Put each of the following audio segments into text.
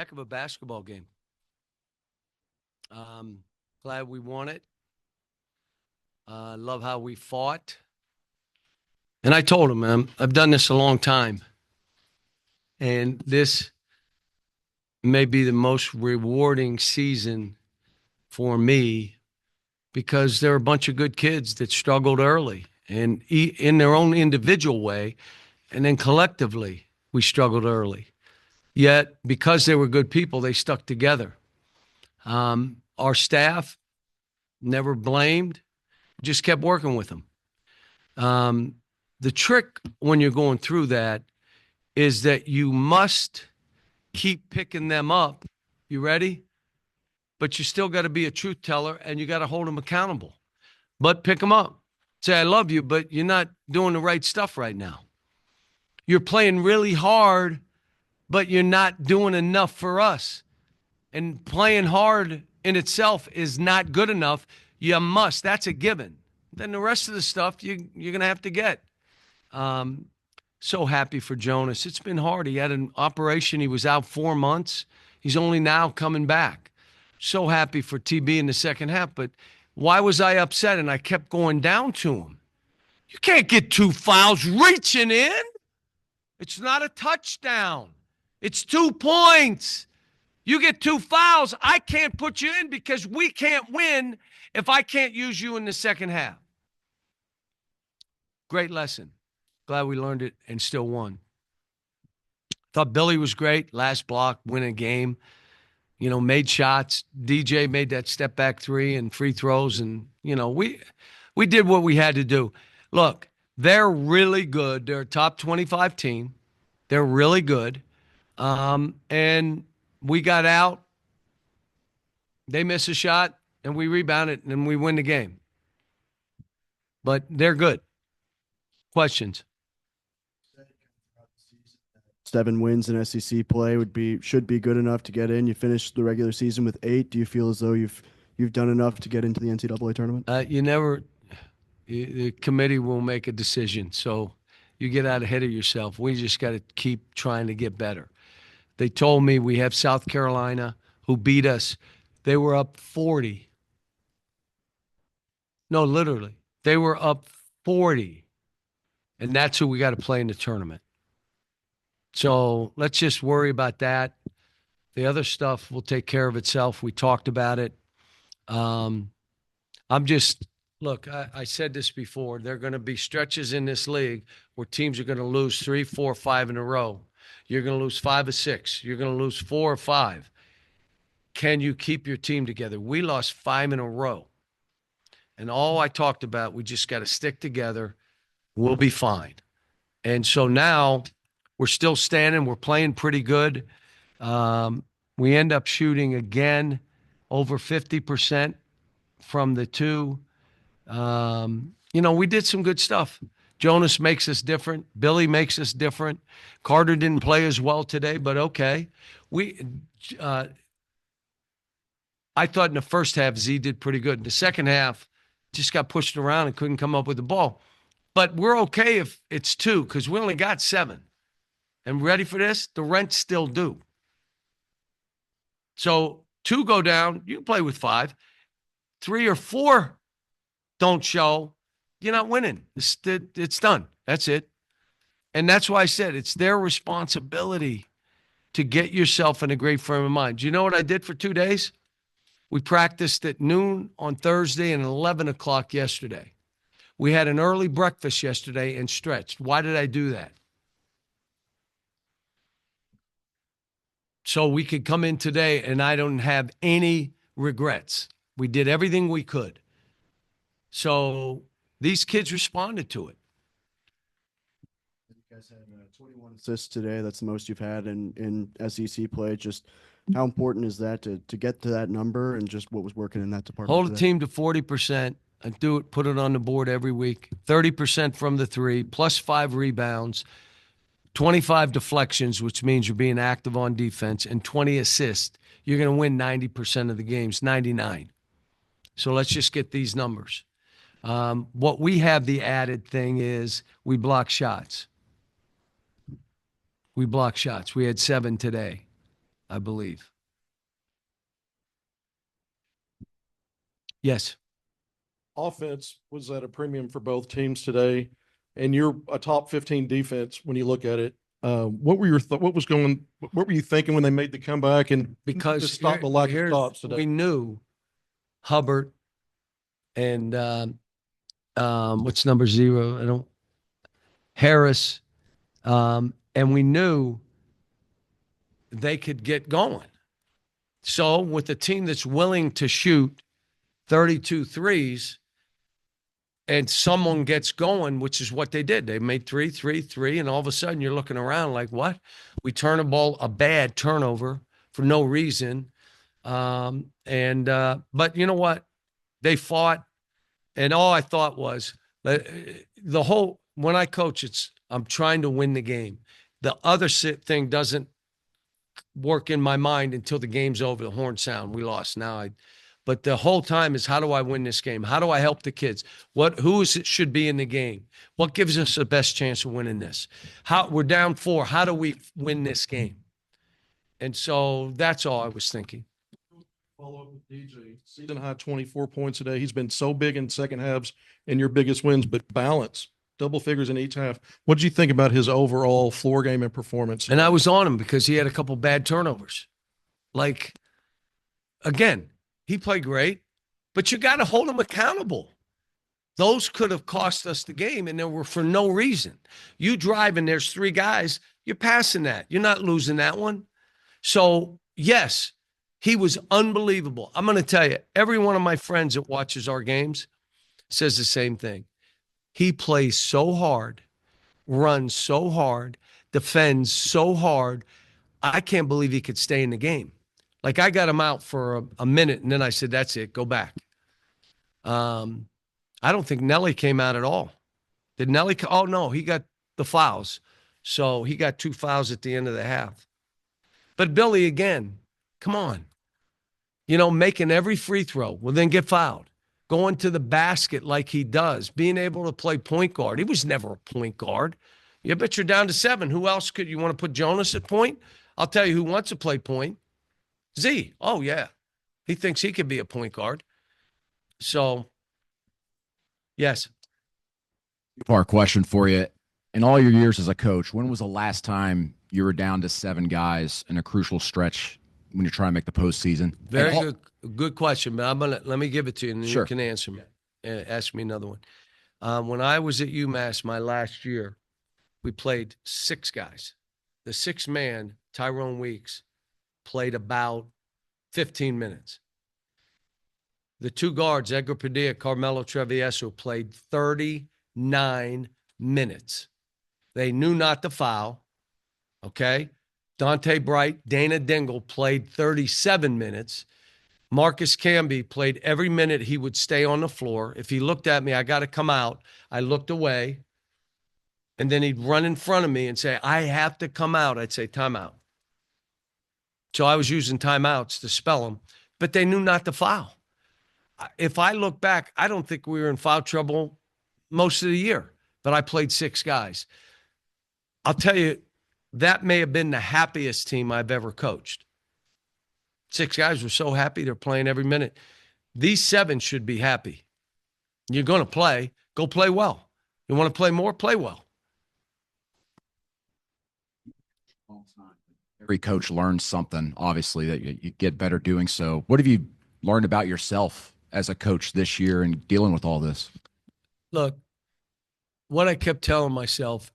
heck of a basketball game. Glad we won it. Love how we fought. And I told him, man, I've done this a long time. And this may be the most rewarding season for me because there are a bunch of good kids that struggled early and in their own individual way. And then collectively, we struggled early. Yet, because they were good people, they stuck together. Our staff never blamed, just kept working with them. The trick when you're going through that is that you must keep picking them up. You ready? But you still got to be a truth teller and you got to hold them accountable. But pick them up. Say, I love you, but you're not doing the right stuff right now. You're playing really hard, but you're not doing enough for us. And playing hard in itself is not good enough. You must. That's a given. Then the rest of the stuff you're going to have to get. So happy for Jonas. It's been hard. He had an operation. He was out 4 months. He's only now coming back. So happy for TB in the second half. But why was I upset? And I kept going down to him. You can't get 2 fouls reaching in. It's not a touchdown. It's 2 points. You get 2 fouls. I can't put you in because we can't win if I can't use you in the second half. Great lesson. Glad we learned it and still won. Thought Billy was great. Last block, win a game. You know, made shots. DJ made that step back 3 and free throws. And, you know, we did what we had to do. Look, they're really good. They're a top 25 team. They're really good. And we got out. They miss a shot, and we rebound it, and we win the game. But they're good. Questions? 7 wins in SEC play should be good enough to get in. You finished the regular season with 8. Do you feel as though you've done enough to get into the NCAA tournament? The committee will make a decision. So you get out ahead of yourself. We just got to keep trying to get better. They told me we have South Carolina who beat us. They were up 40. No, literally. They were up 40. And that's who we got to play in the tournament. So let's just worry about that. The other stuff will take care of itself. We talked about it. Look, I said this before. There are going to be stretches in this league where teams are going to lose 3, 4, 5 in a row. You're going to lose 5 or 6. You're going to lose 4 or 5. Can you keep your team together? We lost 5 in a row. And all I talked about, we just got to stick together. We'll be fine. And so now we're still standing. We're playing pretty good. We end up shooting again over 50% from the 2. We did some good stuff. Jonas makes us different. Billy makes us different. Carter didn't play as well today, but okay. I thought in the first half, Z did pretty good. In the second half, just got pushed around and couldn't come up with the ball. But we're okay if it's 2 because we only got 7. And ready for this? The rent's still due. So 2 go down, you can play with 5. 3 or 4 don't show, you're not winning. It's done. That's it. And that's why I said it's their responsibility to get yourself in a great frame of mind. Do you know what I did for 2 days? We practiced at noon on Thursday and 11 o'clock yesterday. We had an early breakfast yesterday and stretched. Why did I do that? So we could come in today and I don't have any regrets. We did everything we could. So these kids responded to it. You guys had 21 assists today. That's the most you've had in SEC play. Just how important is that to get to that number and just what was working in that department? Hold the team to 40% and put it on the board every week. 30% from the 3, plus 5 rebounds, 25 deflections, which means you're being active on defense, and 20 assists. You're going to win 90% of the games, 99. So let's just get these numbers. What we have the added thing is we block shots. We block shots. We had 7 today. I believe. Yes. Offense was at a premium for both teams today, and you're a top 15 defense when you look at it. What were your what was going? What were you thinking when they made the comeback and Because to stop the lack of here's- stops today? we knew Hubbard and what's number 0? I don't Harris, and we knew they could get going. So with a team that's willing to shoot 32 threes and someone gets going, which is what they did. They made 3, 3, 3, and all of a sudden you're looking around like, what? We turn a bad turnover for no reason. But you know what? They fought, and all I thought was when I coach, I'm trying to win the game. The other thing doesn't work in my mind until the game's over. The horn sound, we lost. But the whole time is, how do I win this game? How do I help the kids? Who should be in the game? What gives us the best chance of winning this? We're down 4. How do we win this game? And so that's all I was thinking. Follow up with DJ. Season high 24 points today. He's been so big in second halves and your biggest wins, but balance, double figures in each half. What did you think about his overall floor game and performance? And I was on him because he had a couple bad turnovers. Like, again, he played great, but you got to hold him accountable. Those could have cost us the game, and they were for no reason. You drive and there's 3 guys, you're passing that. You're not losing that one. So, yes, he was unbelievable. I'm going to tell you, every one of my friends that watches our games says the same thing. He plays so hard, runs so hard, defends so hard. I can't believe he could stay in the game. Like, I got him out for a minute, and then I said, that's it, go back. I don't think Nelly came out at all. Did Nelly? Oh, no, he got the fouls. So he got 2 fouls at the end of the half. But Billy, again, come on. Making every free throw, well, then get fouled. Going to the basket like he does. Being able to play point guard. He was never a point guard. You bet you're down to 7. Who else could you want to put Jonas at point? I'll tell you who wants to play point. Z. Oh, yeah. He thinks he could be a point guard. So, yes. Part question for you. In all your years as a coach, when was the last time you were down to 7 guys in a crucial stretch when you're trying to make the postseason? Very good question, but let me give it to you, and Sure. you can answer me. Ask me another one. When I was at UMass my last year, we played 6 guys. The 6th man, Tyrone Weeks, played about 15 minutes. The 2 guards, Edgar Padilla, Carmelo Travieso, played 39 minutes. They knew not to foul, okay? Dante Bright, Dana Dingle played 37 minutes. Marcus Camby played every minute he would stay on the floor. If he looked at me, I got to come out. I looked away, and then he'd run in front of me and say, I have to come out. I'd say, timeout. So I was using timeouts to spell them, but they knew not to foul. If I look back, I don't think we were in foul trouble most of the year, but I played 6 guys. I'll tell you, that may have been the happiest team I've ever coached. 6 guys were so happy they're playing every minute. These 7 should be happy. You're going to play, go play well. You want to play more, play well. Every coach learns something, obviously, that you get better doing so. What have you learned about yourself as a coach this year and dealing with all this? Look, what I kept telling myself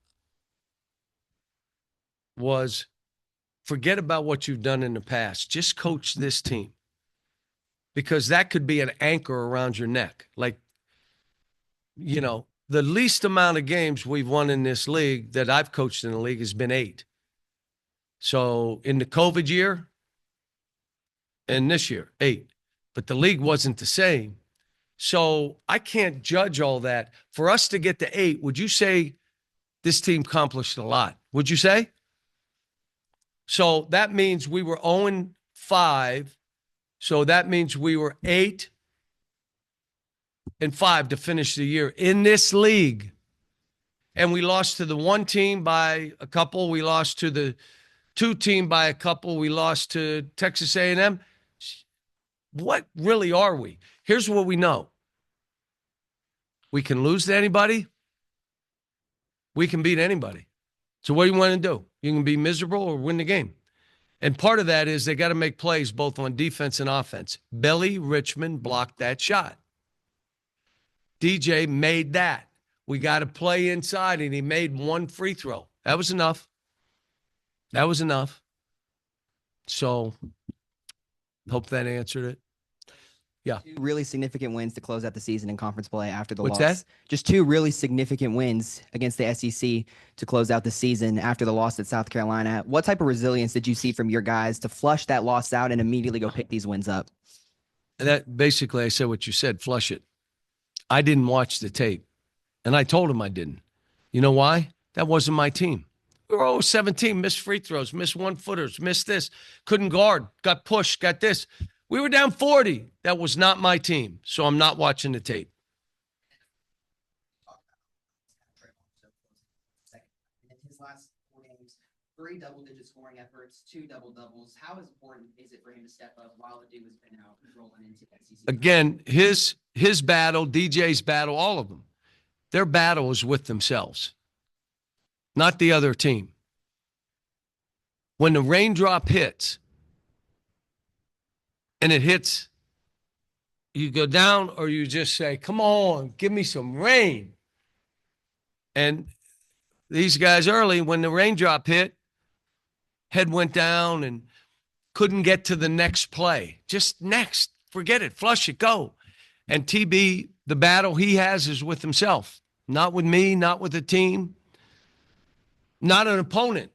was, forget about what you've done in the past. Just coach this team, because that could be an anchor around your neck. Like, the least amount of games we've won in this league that I've coached in the league has been 8. So in the COVID year and this year, 8. But the league wasn't the same. So I can't judge all that. For us to get to 8, would you say this team accomplished a lot? Would you say? So that means we were 0-5. So that means we were 8-5 to finish the year in this league. And we lost to the one team by a couple. We lost to the 2 team by a couple. We lost to Texas A&M. What really are we? Here's what we know. We can lose to anybody. We can beat anybody. So what do you want to do? You can be miserable or win the game. And part of that is they got to make plays both on defense and offense. Billy Richmond blocked that shot. DJ made that. We got to play inside, and he made 1 free throw. That was enough. That was enough. So hope that answered it. Yeah. 2 really significant wins to close out the season in conference play after the What's loss. that? Just 2 really significant wins against the SEC to close out the season after the loss at South Carolina. What type of resilience did you see from your guys to flush that loss out and immediately go pick these wins up? That basically, I said what you said, flush it. I didn't watch the tape, and I told him I didn't. You know why? That wasn't my team. We were 17, missed free throws, missed 1-footers, missed this, couldn't guard, got pushed, got this. We were down 40. That was not my team, so I'm not watching the tape. In his last 4 games, 3 double-digit scoring efforts, 2 double-doubles. How important is it for him to step up while the dude has been out rolling into SEC? Again, his battle, DJ's battle, all of them, their battle is with themselves, not the other team. When the raindrop hits, and it hits, you go down or you just say, come on, give me some rain. And these guys early, when the raindrop hit, head went down and couldn't get to the next play. Just next, forget it, flush it, go. And TB, the battle he has is with himself, not with me, not with the team, not an opponent.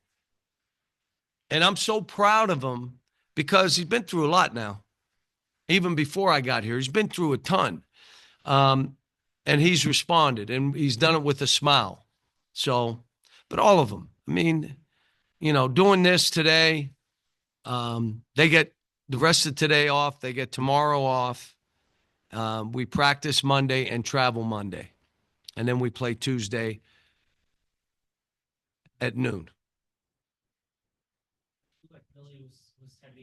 And I'm so proud of him because he's been through a lot now. Even before I got here, he's been through a ton. And he's responded, and he's done it with a smile. So, but all of them, I mean, you know, doing this today, they get the rest of today off. They get tomorrow off. We practice Monday and travel Monday. And then we play Tuesday at noon.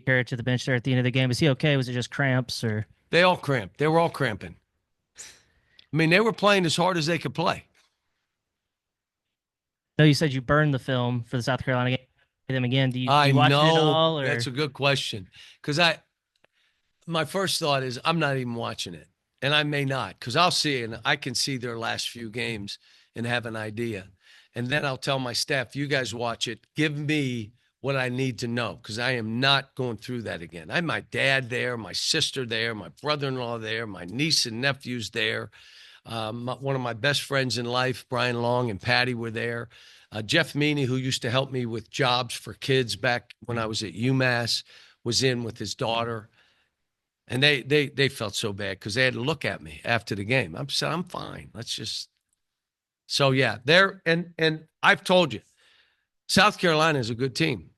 Carried to the bench there at the end of the game. Is he okay? Was it just cramps or? They all cramped. They were all cramping. I mean, they were playing as hard as they could play. No, you said you burned the film for the South Carolina game. Them again. Do you I watch it know. all? Or? That's a good question. Because my first thought is I'm not even watching it. And I may not, because I'll see it and I can see their last few games and have an idea. And then I'll tell my staff, you guys watch it. Give me what I need to know, because I am not going through that again. I had my dad there, my sister there, my brother-in-law there, my niece and nephews there. One of my best friends in life, Brian Long and Patty, were there. Jeff Meany, who used to help me with jobs for kids back when I was at UMass, was in with his daughter. And they felt so bad because they had to look at me after the game. I said, I'm fine. Let's just. So, yeah, and I've told you, South Carolina is a good team.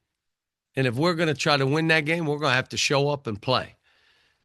And if we're going to try to win that game, we're going to have to show up and play.